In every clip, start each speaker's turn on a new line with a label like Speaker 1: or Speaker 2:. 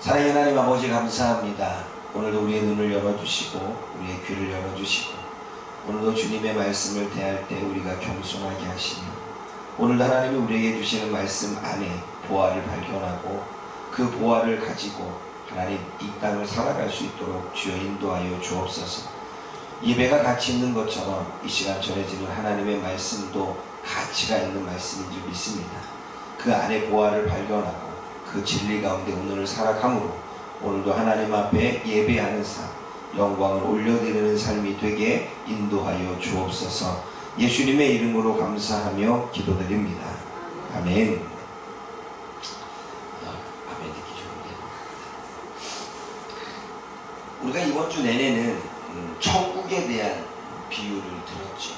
Speaker 1: 사랑의 하나님 아버지 감사합니다. 오늘도 우리의 눈을 열어주시고 우리의 귀를 열어주시고 오늘도 주님의 말씀을 대할 때 우리가 겸손하게 하시며 오늘도 하나님이 우리에게 주시는 말씀 안에 보화를 발견하고 그 보화를 가지고 하나님 이 땅을 살아갈 수 있도록 주여 인도하여 주옵소서. 예배가 가치 있는 것처럼 이 시간 전해지는 하나님의 말씀도 가치가 있는 말씀인 줄 믿습니다. 그 안에 보화를 발견하고 그 진리 가운데 오늘을 살아감으로 오늘도 하나님 앞에 예배하는 삶, 영광을 올려드리는 삶이 되게 인도하여 주옵소서. 예수님의 이름으로 감사하며 기도드립니다. 아멘. 아멘 듣기 좋은데. 우리가 이번 주 내내는 천국에 대한 비유를 들었죠.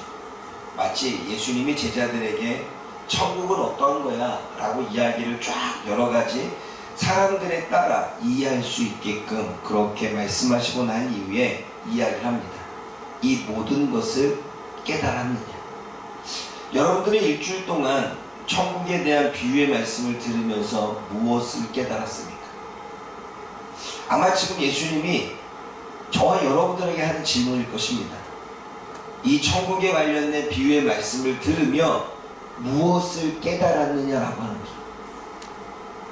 Speaker 1: 마치 예수님이 제자들에게 천국은 어떤 거야? 라고 이야기를 쫙 여러가지 사람들에 따라 이해할 수 있게끔 그렇게 말씀하시고 난 이후에 이야기를 합니다. 이 모든 것을 깨달았느냐? 여러분들의 일주일 동안 천국에 대한 비유의 말씀을 들으면서 무엇을 깨달았습니까? 아마 지금 예수님이 저와 여러분들에게 하는 질문일 것입니다. 이 천국에 관련된 비유의 말씀을 들으며 무엇을 깨달았느냐라고 하는 거죠.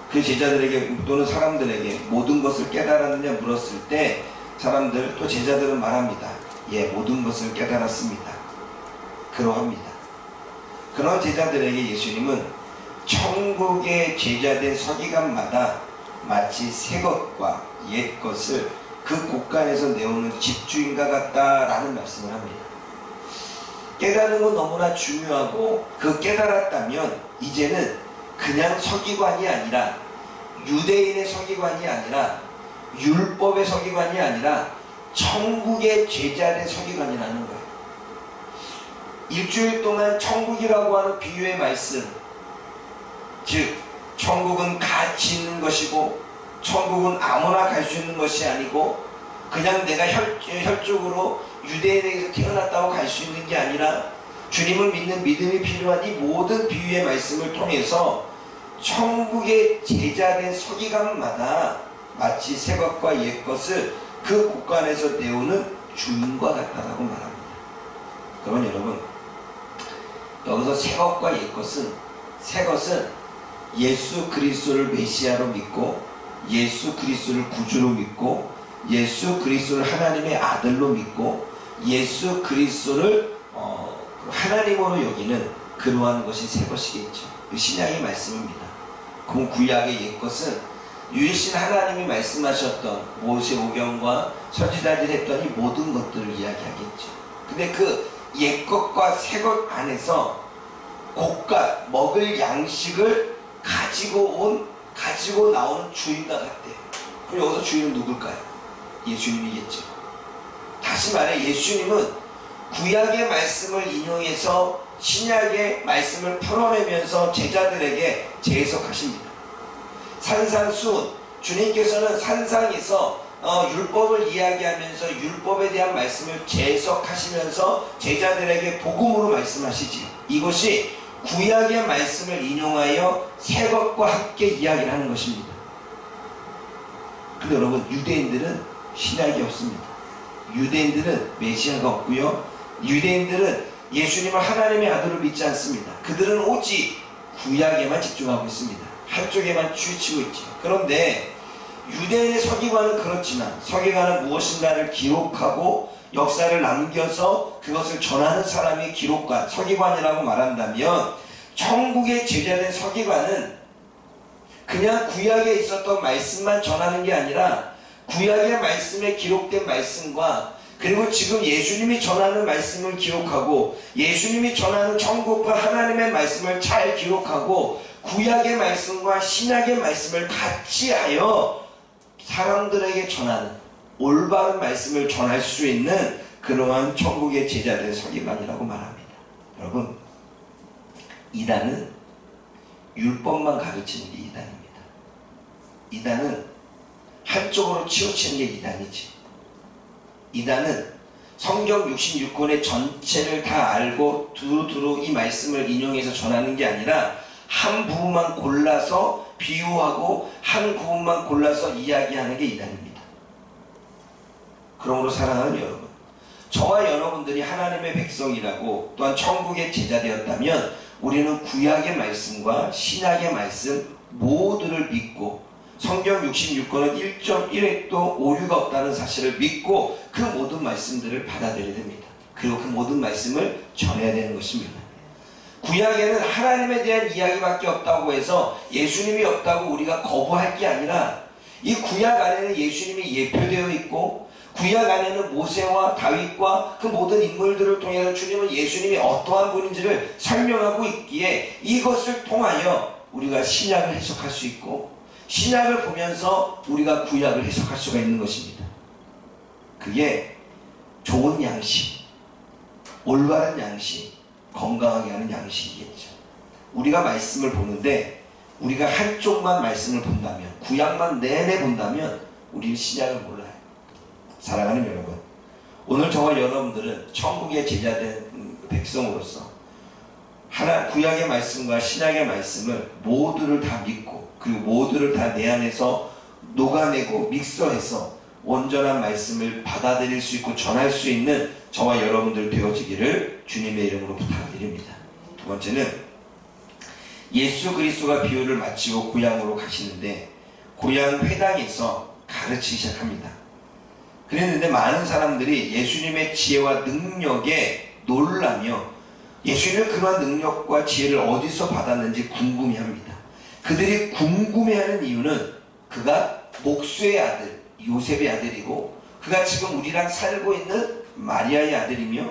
Speaker 1: 그 제자들에게 또는 사람들에게 모든 것을 깨달았느냐 물었을 때 사람들 또 제자들은 말합니다. 예, 모든 것을 깨달았습니다. 그러합니다. 그런 제자들에게 예수님은 천국의 제자된 서기관마다 마치 새 것과 옛 것을 그 곳간에서 내오는 집주인과 같다라는 말씀을 합니다. 깨달는 건 너무나 중요하고 그 깨달았다면 이제는 그냥 서기관이 아니라 유대인의 서기관이 아니라 율법의 서기관이 아니라 천국의 제자된 서기관이라는 거예요. 일주일 동안 천국이라고 하는 비유의 말씀, 즉 천국은 가치 있는 것이고 천국은 아무나 갈 수 있는 것이 아니고 그냥 내가 혈족으로 유대인에게서 태어났다고 갈 수 있는 게 아니라 주님을 믿는 믿음이 필요한 이 모든 비유의 말씀을 통해서 천국의 제자된 서기관마다 마치 새 것과 옛 것을 그 곳간에서 내오는 주인과 같다라고 말합니다. 그러면 여러분, 여기서 새 것과 옛 것은, 새 것은 예수 그리스도를 메시아로 믿고 예수 그리스도를 구주로 믿고 예수 그리스도를 하나님의 아들로 믿고 예수 그리스도를 하나님으로 여기는 그러한 것이 새 것이겠죠. 그 신약의 말씀입니다. 그럼 구약의 옛 것은 유일신 하나님이 말씀하셨던 모세오경과 선지자들이 했던 이 모든 것들을 이야기하겠죠. 근데 그 옛 것과 새 것 안에서 곳간 먹을 양식을 가지고 나오는 주인과 같대요. 그럼 여기서 주인은 누굴까요? 예수님이겠죠. 다시 말해 예수님은 구약의 말씀을 인용해서 신약의 말씀을 풀어내면서 제자들에게 재해석하십니다. 산상수훈, 주님께서는 산상에서 율법을 이야기하면서 율법에 대한 말씀을 재해석하시면서 제자들에게 복음으로 말씀하시지요. 이것이 구약의 말씀을 인용하여 새 것과 함께 이야기를 하는 것입니다. 근데 여러분, 유대인들은 신약이 없습니다. 유대인들은 메시아가 없고요. 유대인들은 예수님을 하나님의 아들로 믿지 않습니다. 그들은 오직 구약에만 집중하고 있습니다. 한쪽에만 치우치고 있죠. 그런데 유대인의 서기관은 그렇지만 서기관은 무엇인가를 기록하고 역사를 남겨서 그것을 전하는 사람이 기록관, 서기관이라고 말한다면 천국의 제자된 서기관은 그냥 구약에 있었던 말씀만 전하는 게 아니라 구약의 말씀에 기록된 말씀과 그리고 지금 예수님이 전하는 말씀을 기록하고 예수님이 전하는 천국과 하나님의 말씀을 잘 기록하고 구약의 말씀과 신약의 말씀을 같이 하여 사람들에게 전하는 올바른 말씀을 전할 수 있는 그러한 천국의 제자된 서기관이라고 말합니다. 여러분, 이단은 율법만 가르치는 게 이단입니다. 이단은 한쪽으로 치우치는 게 이단이지. 이단은 성경 66권의 전체를 다 알고 두루두루 이 말씀을 인용해서 전하는 게 아니라 한 부분만 골라서 비유하고 한 부분만 골라서 이야기하는 게 이단입니다. 그러므로 사랑하는 여러분, 저와 여러분들이 하나님의 백성이라고 또한 천국의 제자 되었다면 우리는 구약의 말씀과 신약의 말씀 모두를 믿고 성경 66권은 1.1획도 오류가 없다는 사실을 믿고 그 모든 말씀들을 받아들여야 됩니다. 그리고 그 모든 말씀을 전해야 되는 것입니다. 구약에는 하나님에 대한 이야기밖에 없다고 해서 예수님이 없다고 우리가 거부할 게 아니라 이 구약 안에는 예수님이 예표되어 있고 구약 안에는 모세와 다윗과 그 모든 인물들을 통해서 주님은 예수님이 어떠한 분인지를 설명하고 있기에 이것을 통하여 우리가 신약을 해석할 수 있고 신약을 보면서 우리가 구약을 해석할 수가 있는 것입니다. 그게 좋은 양식, 올바른 양식, 건강하게 하는 양식이겠죠. 우리가 말씀을 보는데 우리가 한쪽만 말씀을 본다면, 구약만 내내 본다면 우리는 신약을 몰라요. 사랑하는 여러분, 오늘 저와 여러분들은 천국의 제자된 백성으로서 구약의 말씀과 신약의 말씀을 모두를 다 믿고 그리고 모두를 다 내 안에서 녹아내고 믹서해서 온전한 말씀을 받아들일 수 있고 전할 수 있는 저와 여러분들 되어지기를 주님의 이름으로 부탁드립니다. 두 번째는 예수 그리스도가 비유를 마치고 고향으로 가시는데 고향 회당에서 가르치기 시작합니다. 그랬는데 많은 사람들이 예수님의 지혜와 능력에 놀라며 예수님은 그러한 능력과 지혜를 어디서 받았는지 궁금해합니다. 그들이 궁금해하는 이유는 그가 목수의 아들 요셉의 아들이고 그가 지금 우리랑 살고 있는 마리아의 아들이며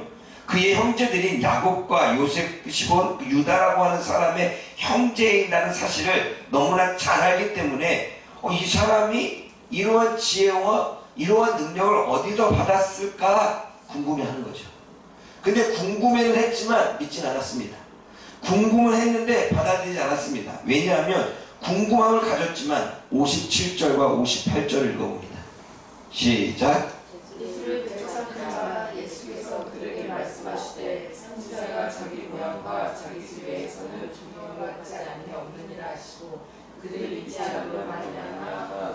Speaker 1: 그의 형제들인 야곱과 요셉, 시몬, 유다라고 하는 사람의 형제인다는 사실을 너무나 잘 알기 때문에 이 사람이 이러한 지혜와 이러한 능력을 어디서 받았을까 궁금해하는 거죠. 근데 궁금해는 했지만 믿진 않았습니다. 궁금은 했는데 받아들이지 않았습니다. 왜냐하면 궁금함을 가졌지만 57절과 58절을 읽어봅니다. 시작.
Speaker 2: 예수를 대적하자 예수께서 그들에게 말씀하시되 선지자가 자기 고향과 자기 집에서는 존경받지 아니하느니라 하시고 그들이 믿지 않으려 말미암아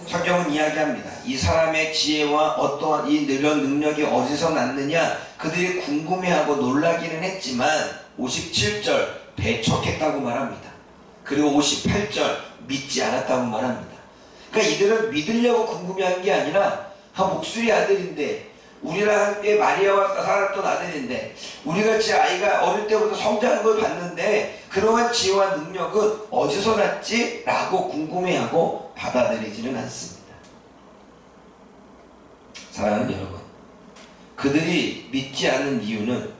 Speaker 1: 성경은 이야기합니다. 이 사람의 지혜와 어떠한 이런 능력이 어디서 났느냐 그들이 궁금해하고 놀라기는 했지만 57절 배척했다고 말합니다. 그리고 58절 믿지 않았다고 말합니다. 그러니까 이들은 믿으려고 궁금해한 게 아니라 목수의 아들인데 우리랑 함께 마리아와 살았던 아들인데 우리같이 아이가 어릴 때부터 성장한 걸 봤는데 그러한 지혜와 능력은 어디서 났지? 라고 궁금해하고 받아들이지는 않습니다. 사랑하는 여러분, 그들이 믿지 않는 이유는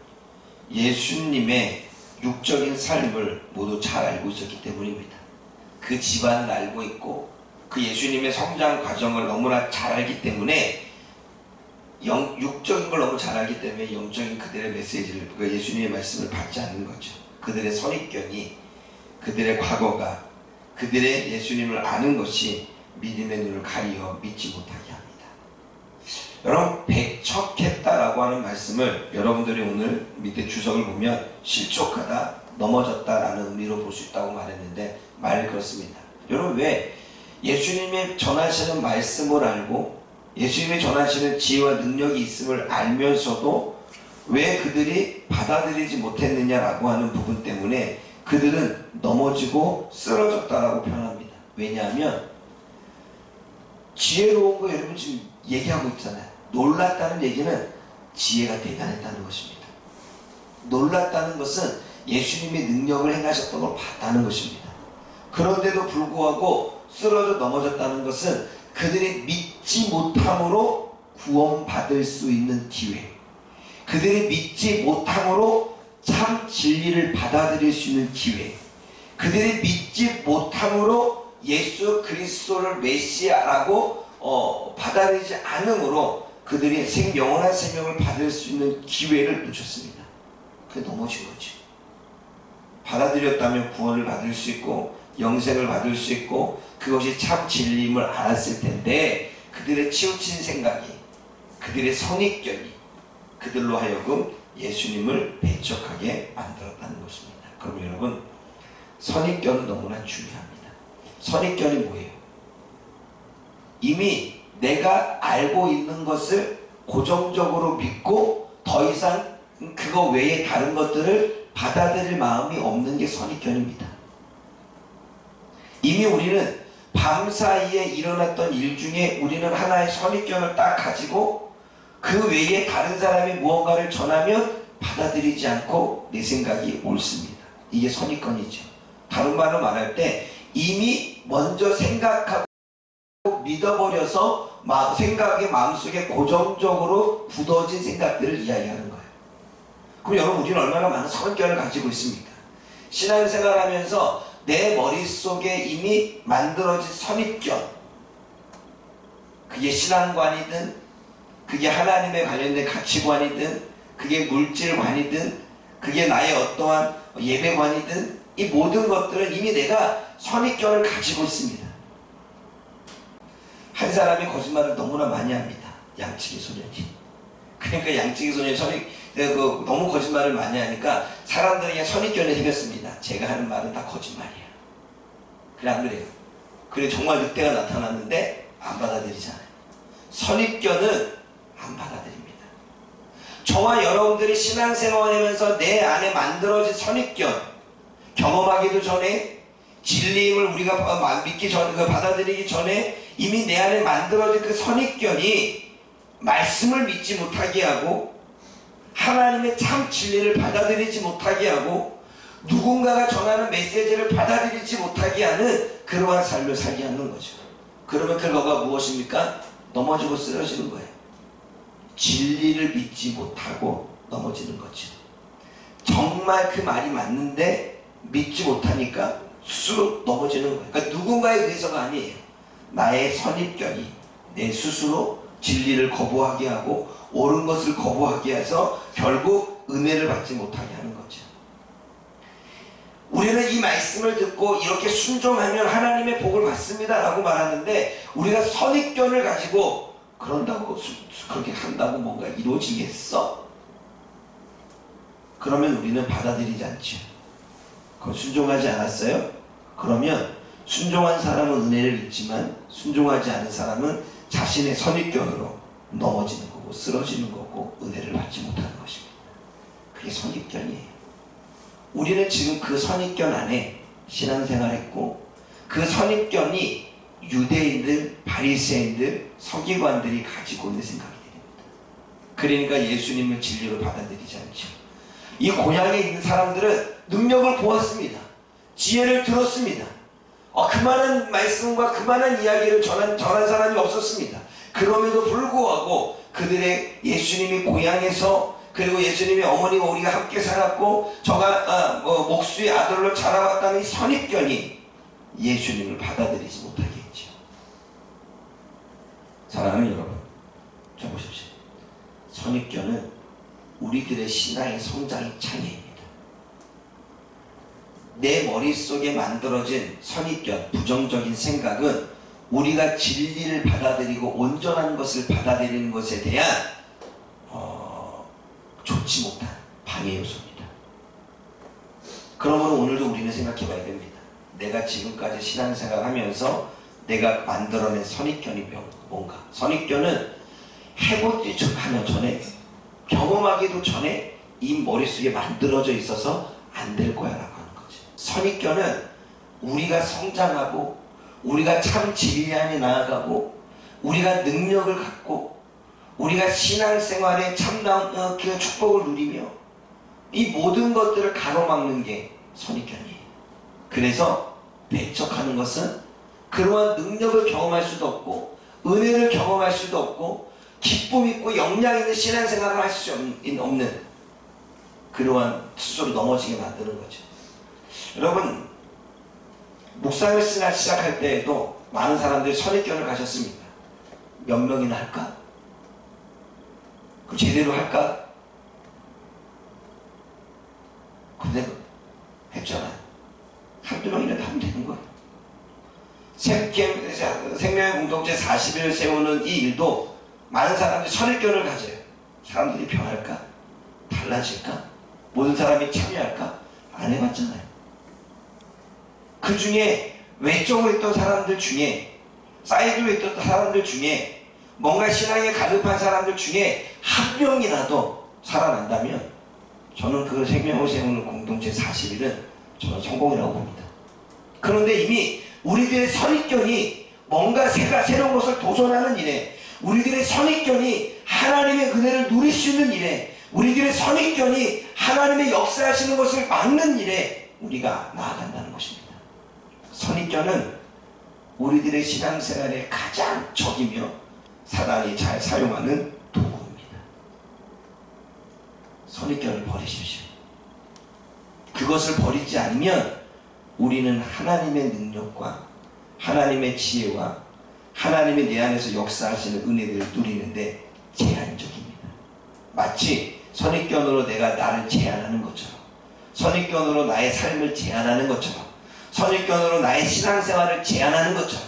Speaker 1: 예수님의 육적인 삶을 모두 잘 알고 있었기 때문입니다. 그 집안을 알고 있고 그 예수님의 성장 과정을 너무나 잘 알기 때문에 육적인 걸 너무 잘 알기 때문에 영적인 그들의 메시지를 예수님의 말씀을 받지 않는 거죠. 그들의 선입견이 그들의 과거가 그들의 예수님을 아는 것이 믿음의 눈을 가리어 믿지 못하게 합니다. 여러분 배척했다라고 하는 말씀을 여러분들이 오늘 밑에 주석을 보면 실족하다 넘어졌다라는 의미로 볼 수 있다고 말했는데 말 그렇습니다. 여러분 왜 예수님의 전하시는 말씀을 알고 예수님이 전하시는 지혜와 능력이 있음을 알면서도 왜 그들이 받아들이지 못했느냐라고 하는 부분 때문에 그들은 넘어지고 쓰러졌다라고 표현합니다. 왜냐하면 지혜로운 거 여러분 지금 얘기하고 있잖아요. 놀랐다는 얘기는 지혜가 대단했다는 것입니다. 놀랐다는 것은 예수님이 능력을 행하셨던 걸 봤다는 것입니다. 그런데도 불구하고 쓰러져 넘어졌다는 것은 그들이 믿지 못함으로 구원받을 수 있는 기회, 그들이 믿지 못함으로 참 진리를 받아들일 수 있는 기회, 그들이 믿지 못함으로 예수 그리스도를 메시아라고 받아들이지 않음으로 그들이 영원한 생명을 받을 수 있는 기회를 놓쳤습니다. 그게 넘어진 거지. 받아들였다면 구원을 받을 수 있고 영생을 받을 수 있고 그것이 참 진리임을 알았을 텐데 그들의 치우친 생각이 그들의 선입견이 그들로 하여금 예수님을 배척하게 만들었다는 것입니다. 그럼 여러분 선입견은 너무나 중요합니다. 선입견이 뭐예요? 이미 내가 알고 있는 것을 고정적으로 믿고 더 이상 그거 외에 다른 것들을 받아들일 마음이 없는 게 선입견입니다. 이미 우리는 밤사이에 일어났던 일 중에 우리는 하나의 선입견을 딱 가지고 그 외에 다른 사람이 무언가를 전하면 받아들이지 않고 내 생각이 옳습니다. 이게 선입견이죠. 다른 말로 말할 때 이미 먼저 생각하고 믿어버려서 생각의 마음속에 고정적으로 굳어진 생각들을 이야기하는 거예요. 그럼 여러분, 우리는 얼마나 많은 선입견을 가지고 있습니까? 신앙생활하면서 내 머릿속에 이미 만들어진 선입견, 그게 신앙관이든 그게 하나님에 관련된 가치관이든 그게 물질관이든 그게 나의 어떠한 예배관이든 이 모든 것들은 이미 내가 선입견을 가지고 있습니다. 한 사람이 거짓말을 너무나 많이 합니다. 양치기 소년이. 그러니까 양치기 소년이 너무 거짓말을 많이 하니까 사람들에게 선입견이 생겼습니다. 제가 하는 말은 다 거짓말이야. 그래, 안 그래요? 그래, 정말 늑대가 나타났는데 안 받아들이잖아요. 선입견은 안 받아들입니다. 저와 여러분들이 신앙생활하면서 내 안에 만들어진 선입견, 경험하기도 전에, 진리임을 우리가 믿기 전, 받아들이기 전에 이미 내 안에 만들어진 그 선입견이 말씀을 믿지 못하게 하고 하나님의 참 진리를 받아들이지 못하게 하고 누군가가 전하는 메시지를 받아들이지 못하게 하는 그러한 삶을 살게 하는 거죠. 그러면 결과가 무엇입니까? 넘어지고 쓰러지는 거예요. 진리를 믿지 못하고 넘어지는 거죠. 정말 그 말이 맞는데 믿지 못하니까 스스로 넘어지는 거예요. 그러니까 누군가에 의해서가 아니에요. 나의 선입견이 내 스스로 진리를 거부하게 하고 옳은 것을 거부하게 해서 결국 은혜를 받지 못하게 하는 거죠. 우리는 이 말씀을 듣고 이렇게 순종하면 하나님의 복을 받습니다 라고 말하는데, 우리가 선입견을 가지고 그런다고 그렇게 한다고 뭔가 이루어지겠어? 그러면 우리는 받아들이지 않죠. 그럼 순종하지 않았어요? 그러면 순종한 사람은 은혜를 입지만 순종하지 않은 사람은 자신의 선입견으로 넘어지는 거고 쓰러지는 거고 은혜를 받지 못하는 것입니다. 그게 선입견이에요. 우리는 지금 그 선입견 안에 신앙생활했고, 그 선입견이 유대인들, 바리새인들, 서기관들이 가지고 있는 생각이 됩니다. 그러니까 예수님을 진리로 받아들이지 않죠. 이 고향에 있는 사람들은 능력을 보았습니다. 지혜를 들었습니다. 그만한 말씀과 그만한 이야기를 전한 사람이 없었습니다. 그럼에도 불구하고 그들의 예수님이 고향에서, 그리고 예수님의 어머니와 우리가 함께 살았고 저가 목수의 아들로 자라왔다는 이 선입견이 예수님을 받아들이지 못하게 했죠. 사랑하는 여러분, 저 보십시오. 선입견은 우리들의 신앙의 성장의 창의입니다. 내 머릿속에 만들어진 선입견, 부정적인 생각은 우리가 진리를 받아들이고 온전한 것을 받아들이는 것에 대한 좋지 못한 방해 요소입니다. 그러므로 오늘도 우리는 생각해 봐야 됩니다. 내가 지금까지 신앙생활 하면서 내가 만들어낸 선입견이 뭔가. 선입견은 해보지 하면 전에, 경험하기도 전에 이 머릿속에 만들어져 있어서 안 될 거야 라고 하는 거죠. 선입견은 우리가 성장하고 우리가 참 진리 안에 나아가고 우리가 능력을 갖고 우리가 신앙생활에 참다운 그 축복을 누리며 이 모든 것들을 가로막는 게 선입견이에요. 그래서 배척하는 것은 그러한 능력을 경험할 수도 없고 은혜를 경험할 수도 없고 기쁨 있고 영향 있는 신앙생활을 할 수 없는 그러한 스스로 넘어지게 만드는 거죠. 여러분, 묵상을 시작할 때에도 많은 사람들이 선입견을 가졌습니다. 몇 명이나 할까? 그럼 제대로 할까? 근데 했잖아요. 한두 명이라도 하면 되는 거예요. 생명의 공동체 40일 세우는 이 일도 많은 사람들이 선입견을 가져요. 사람들이 변할까? 달라질까? 모든 사람이 참여할까? 안 해봤잖아요. 그 중에 외적으로 있던 사람들 중에, 사이드로 있던 사람들 중에, 뭔가 신앙에 가득한 사람들 중에 한 명이라도 살아난다면 저는 그 생명을 세우는 공동체 40일은 저는 성공이라고 봅니다. 그런데 이미 우리들의 선입견이 뭔가 새로운 것을 도전하는 일에, 우리들의 선입견이 하나님의 은혜를 누릴 수 있는 일에, 우리들의 선입견이 하나님의 역사하시는 것을 막는 일에 우리가 나아간다는 것입니다. 선입견은 우리들의 신앙생활의 가장 적이며 사단이 잘 사용하는 도구입니다. 선입견을 버리십시오. 그것을 버리지 않으면 우리는 하나님의 능력과 하나님의 지혜와 하나님의 내 안에서 역사하시는 은혜들을 누리는데 제한적입니다. 마치 선입견으로 내가 나를 제한하는 것처럼, 선입견으로 나의 삶을 제한하는 것처럼, 선입견으로 나의 신앙생활을 제한하는 것처럼,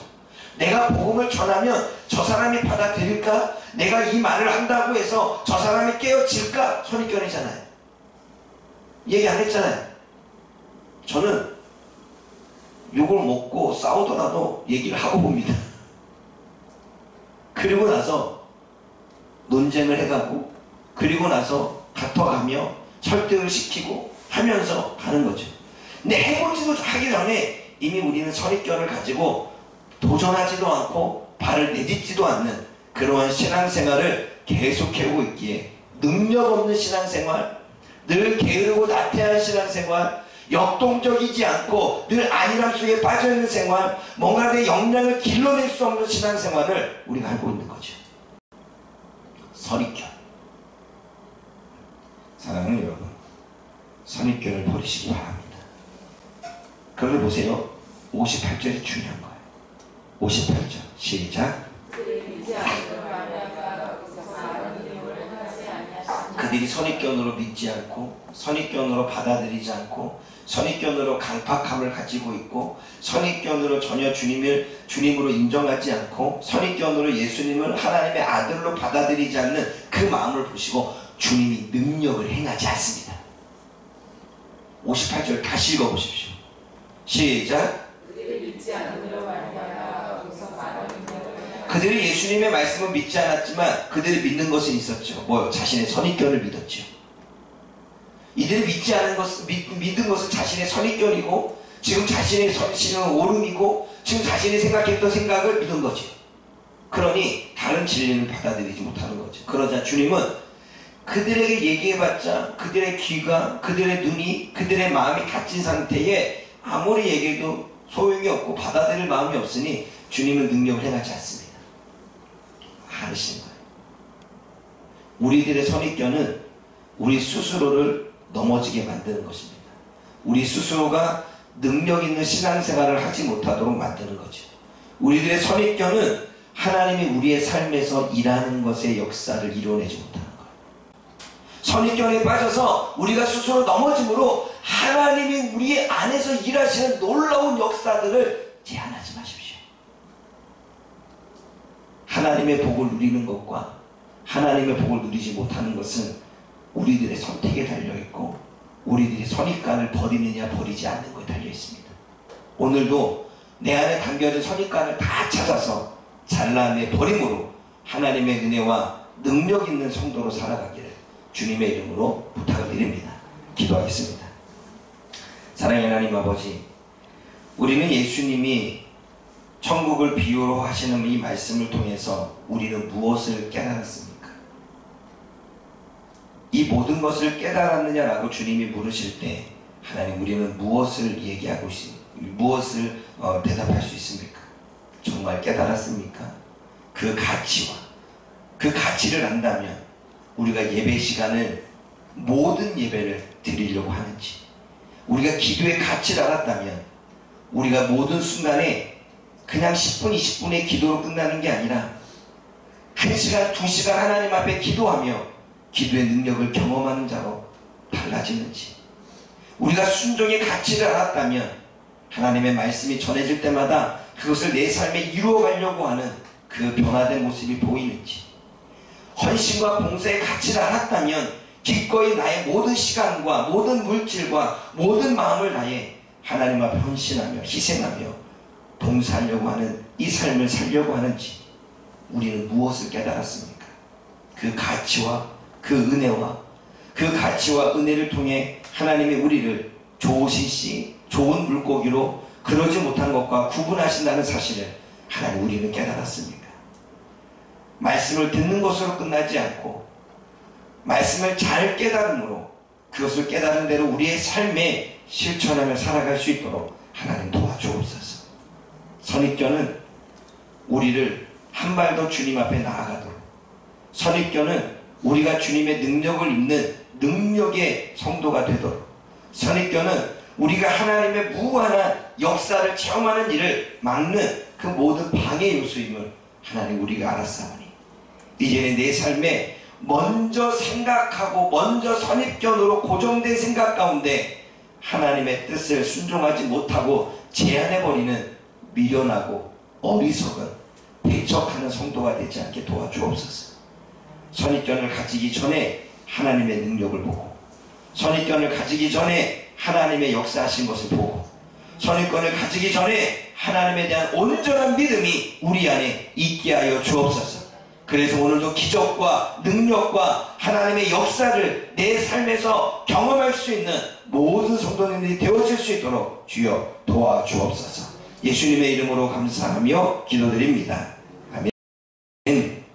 Speaker 1: 내가 복음을 전하면 저 사람이 받아들일까? 내가 이 말을 한다고 해서 저 사람이 깨어질까? 선입견이잖아요. 얘기 안 했잖아요. 저는 욕을 먹고 싸우더라도 얘기를 하고 봅니다. 그리고 나서 논쟁을 해가고, 그리고 나서 다퉈가며 설득을 시키고 하면서 가는 거죠. 근데 해보지도 하기 전에 이미 우리는 선입견을 가지고 도전하지도 않고 발을 내딛지도 않는 그러한 신앙생활을 계속해오고 있기에, 능력 없는 신앙생활, 늘 게으르고 나태한 신앙생활, 역동적이지 않고 늘 안일함 속에 빠져있는 생활, 뭔가 내 역량을 길러낼 수 없는 신앙생활을 우리가 알고 있는 거죠. 선입견. 사랑하는 여러분, 선입견을 버리시기 바랍니다. 그런데 보세요. 58절이 중요한 거예요. 58절 시작. 그들이 선입견으로 믿지 않고, 선입견으로 받아들이지 않고, 선입견으로 강팍함을 가지고 있고, 선입견으로 전혀 주님으로 인정하지 않고, 선입견으로 예수님을 하나님의 아들로 받아들이지 않는 그 마음을 보시고 주님이 능력을 행하지 않습니다. 58절 다시 읽어보십시오. 시작. 그들이 예수님의 말씀을 믿지 않았지만 그들이 믿는 것은 있었죠. 뭐요? 자신의 선입견을 믿었죠. 이들이 믿지 않은 믿은 것은 자신의 선입견이고, 지금 자신의 신은 오름이고, 지금 자신이 생각했던 생각을 믿은 거죠. 그러니 다른 진리는 받아들이지 못하는 거죠. 그러자 주님은 그들에게 얘기해봤자 그들의 귀가, 그들의 눈이, 그들의 마음이 닫힌 상태에 아무리 얘기해도 소용이 없고 받아들일 마음이 없으니 주님은 능력을 행하지 않습니다. 하시는 거예요. 우리들의 선입견은 우리 스스로를 넘어지게 만드는 것입니다. 우리 스스로가 능력 있는 신앙생활을 하지 못하도록 만드는 거죠. 우리들의 선입견은 하나님이 우리의 삶에서 일하는 것의 역사를 이뤄내지 못하는 거예요. 선입견에 빠져서 우리가 스스로 넘어짐으로 하나님이 우리 안에서 일하시는 놀라운 역사들을 제한하지 마십시오. 하나님의 복을 누리는 것과 하나님의 복을 누리지 못하는 것은 우리들의 선택에 달려있고, 우리들이 선입관을 버리느냐 버리지 않는 것에 달려있습니다. 오늘도 내 안에 담겨진 선입관을 다 찾아서 잘라내 버림으로 하나님의 은혜와 능력 있는 성도로 살아가기를 주님의 이름으로 부탁을 드립니다. 기도하겠습니다. 사랑의 하나님 아버지, 우리는 예수님이 천국을 비유로 하시는 이 말씀을 통해서 우리는 무엇을 깨달았습니까? 이 모든 것을 깨달았느냐라고 주님이 물으실 때 하나님, 우리는 무엇을 얘기하고 있습니까? 무엇을 대답할 수 있습니까? 정말 깨달았습니까? 그 가치와 그 가치를 안다면 우리가 예배 시간을 모든 예배를 드리려고 하는지, 우리가 기도의 가치를 알았다면 우리가 모든 순간에 그냥 10분, 20분의 기도로 끝나는 게 아니라 1시간, 2시간 하나님 앞에 기도하며 기도의 능력을 경험하는 자로 달라지는지, 우리가 순종의 가치를 알았다면 하나님의 말씀이 전해질 때마다 그것을 내 삶에 이루어가려고 하는 그 변화된 모습이 보이는지, 헌신과 봉사의 가치를 알았다면 기꺼이 나의 모든 시간과 모든 물질과 모든 마음을 다해 하나님 앞에 헌신하며 희생하며 봉사하려고 하는 이 삶을 살려고 하는지 우리는 무엇을 깨달았습니까? 그 가치와 그 은혜와 그 가치와 은혜를 통해 하나님이 우리를 좋으신 씨, 좋은 물고기로 그러지 못한 것과 구분하신다는 사실을 하나님 우리는 깨달았습니까? 말씀을 듣는 것으로 끝나지 않고 말씀을 잘 깨달음으로 그것을 깨달은 대로 우리의 삶에 실천하며 살아갈 수 있도록 하나님 도와주옵소서. 선입견은 우리를 한 발 더 주님 앞에 나아가도록, 선입견은 우리가 주님의 능력을 입는 능력의 성도가 되도록, 선입견은 우리가 하나님의 무한한 역사를 체험하는 일을 막는 그 모든 방해 요소임을 하나님 우리가 알았사오니 이제는 내 삶에 먼저 생각하고 먼저 선입견으로 고정된 생각 가운데 하나님의 뜻을 순종하지 못하고 제한해버리는 미련하고 어리석은 배척하는 성도가 되지 않게 도와주옵소서. 선입견을 가지기 전에 하나님의 능력을 보고, 선입견을 가지기 전에 하나님의 역사하신 것을 보고, 선입견을 가지기 전에 하나님에 대한 온전한 믿음이 우리 안에 있게 하여 주옵소서. 그래서 오늘도 기적과 능력과 하나님의 역사를 내 삶에서 경험할 수 있는 모든 성도님들이 되어질 수 있도록 주여 도와주옵소서. 예수님의 이름으로 감사하며 기도드립니다. 아멘.